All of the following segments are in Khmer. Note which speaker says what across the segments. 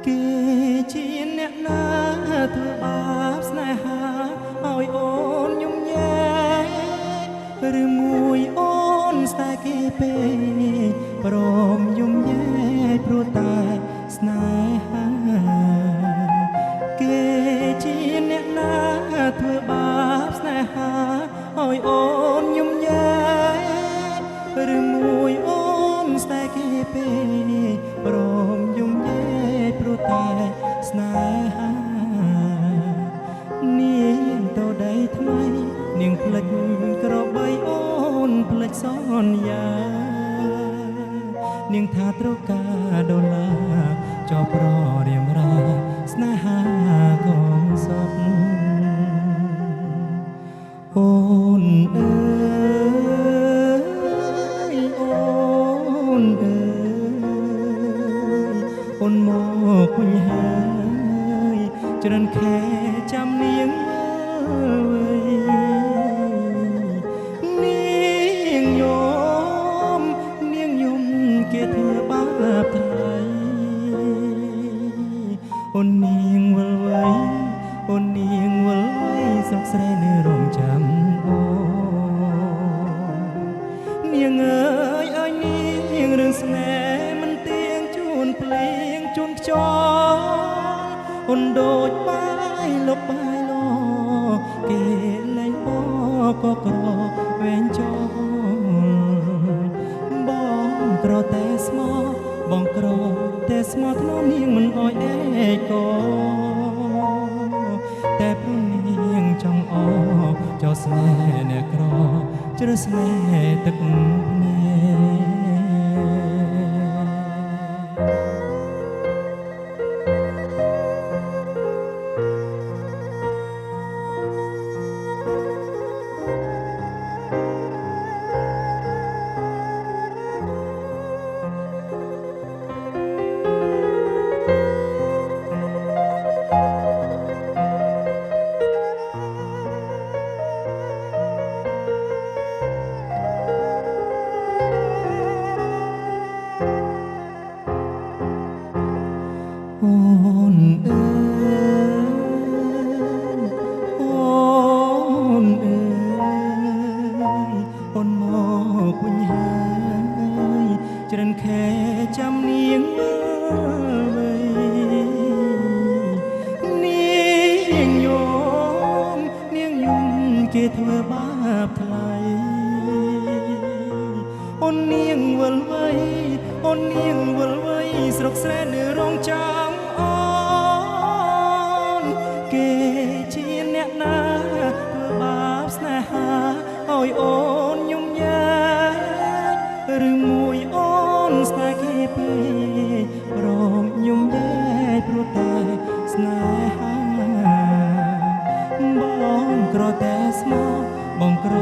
Speaker 1: គេជាអ្នកណាធ្វើបាបស្នេហាឲ្យអូនយំញែឬមួយអូនស្នេហ៍គេពេកព្រមយំញែព្រោះតែស្នេហាគេជាអ្នកណាធ្វើបាបស្នេហាឲ្យអូនយំញែឬមួយអូនស្នេហ៍គេពេកព្រមយំញែព្រោះតែស្នេហានាងទៅដីថ្មីនាងភ្លេចក្របីអូនភ្លេចសន្យានាងថាត្រូវការដុល្លារចោប្ររៀមរាស្នេហាកងសុខអូនអើយអូនអើយអូនមកវិញហើយច្រើនខែចាំនាងនាងយំគេធ្វើបាបថ្លៃអូននាងវល់វៃអូននាងវល់វៃស្រុកស្រែនៅរងចាំអូនាងអើយអើយនាងរឿងស្នេហ៍មិនទៀងជូនភ្លេងជូនខ្យល់អូនដូចបាយលុបបាយលគេលែងបក៏ក្រវែងចោបងក្រតែស្មោះបងក្រតែស្មោះធ្នោនាងមិនអោយអេកោតែព្រោះនាងចង់អោចោស្នេហ៍អ្នកក្រជ្រើស្នេហ៍ទឹកភ្នែកអូនអើយអូនអើយអូនមកវិញហើយច្រើនខែចាំនាងវិញនាងយំគេធ្វើបាបថ្លៃអូននាងវល់វៃអូននាងវល់វៃស្រុកស្រែនៅរងចាំគេជាអ្នកណាធ្វើបាបស្នេហាឲ្យអូនយំញែឬមួយអូនស្នេហ៍គេពេកព្រមយំញែព្រោះតែស្នេហាបងក្រតែស្មោះបងក្រ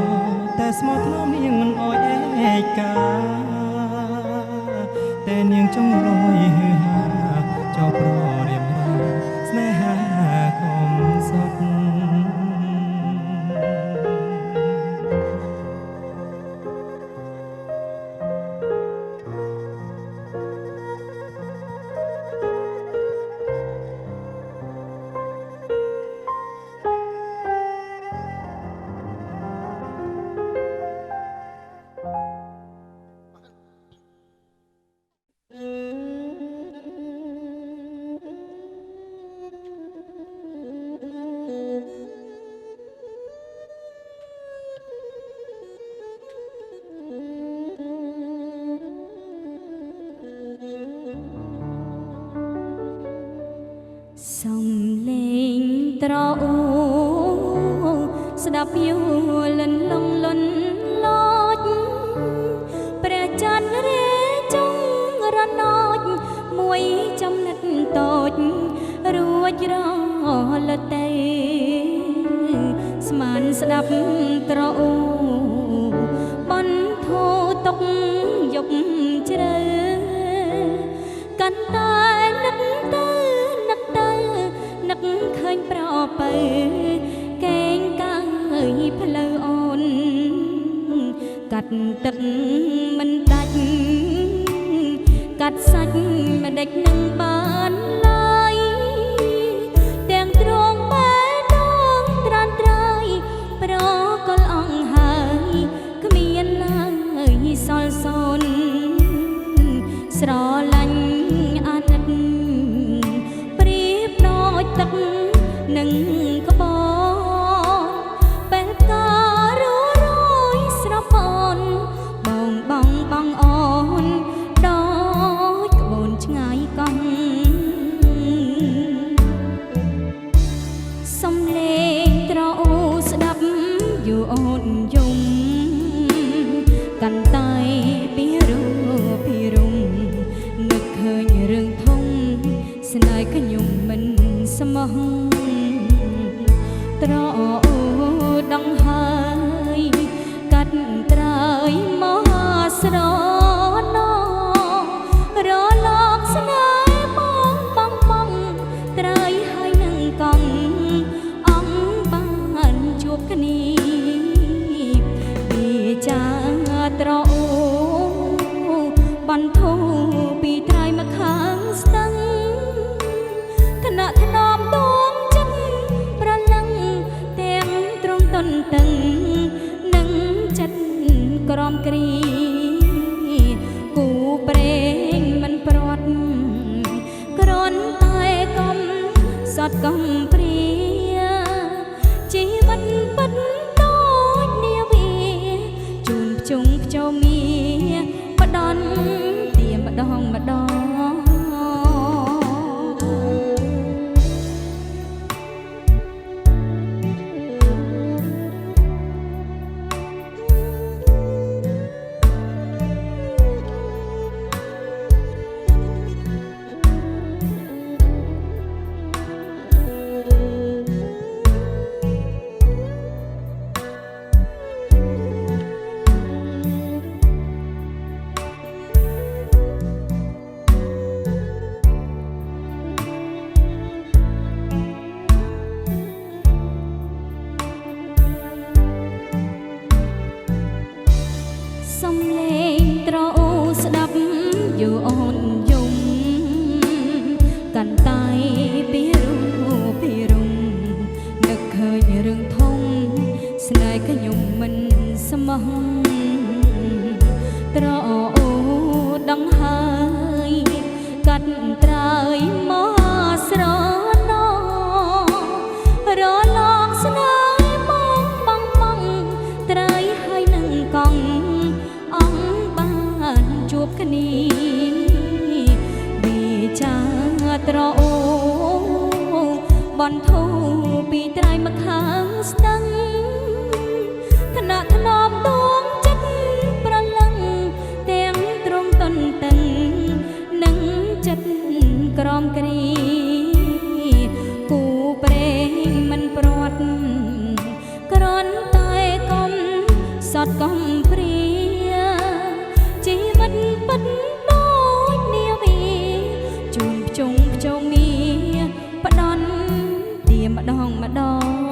Speaker 1: តែស្មោះធ្នោនាងមិនអោយឯកាតែនាងចង់រយហឺហាចោលប្ររៀមរាស្នេហាកុំសុខ
Speaker 2: សំលេងត្រអូស្ដាប់យូលិនលងលន់លោចព្រះច័ន្ទរេចង់រណោចមួយចំណិតតូចរួចរលទៅស្មានស្ដាប់ត្រអូបន្ទោទុកយប់ជ្រៅកាន់តែនឹកទៅនឹកឃើញប្រពៅកេងកើយផ្លូវអូនកាត់ទឹកមិនដាច់កាត់សាច់មិនដេចនឹងបានឡើ ស្រឡាញ់អាណិតប្រៀបដូចទឹកនឹងក្បនពេលការរយស្រពន់បងអូនដូចក្បូនឆ្ងាយកង់សំឡេងត្រអូស្ដាប់យូរអូនយំកាន់តែពីរំនឹកឃើញរឿងធំស្នេហ៍ខ្ញុំមិនស្មោះត្រអូដងហើយកាត់ត្រើយមកស្រណរលកស្នេហ៍បងត្រើយហើយនឹងកង់អង្គបានជួបគ្នាពីចាត្រអូបន្ធូពីត្រើយមកខាងស្ទឹងថ្នាក់ថ្នមដួងចិត្តប្រលឹងទាំងទ្រង់តន្ទឹងនឹងចិត្តក្រំគ្រីគូព្រេងមិនព្រាត់គ្រាន់តែកុំសត់កំព្រាជីវិតពិតដូចនាវាជូនភ្ជុំភ្ជុំមាផ្ដន់ទៀម្ដងសំឡេងត្រអូស្ដាប់យូរអូនយំកាន់តែពីរំនឹកឃើញរឿងធំស្នេហ៍ខ្ញុំមិនស្មោះត្រអូដងហើយកាត់ត្រើយមកស្រណរលកស្នេហ៍បងត្រើយហើយនឹងកង់បានជួបគ្នាវាចាត្រអូបន្ធូពីត្រើយមកខាងស្ទឹងថ្នាក់ថ្នមដួងចិត្តប្រលឹងទាំងទ្រង់តន្ទឹងនឹងចិត្តក្រំគ្រីគូព្រេងមិនព្រាត់គ្រាន់តែកុំសត់កំព្រាជីវិតពិតដូចនាវាជូនភ្ជុំមាផ្ដន់ទៀម្ដង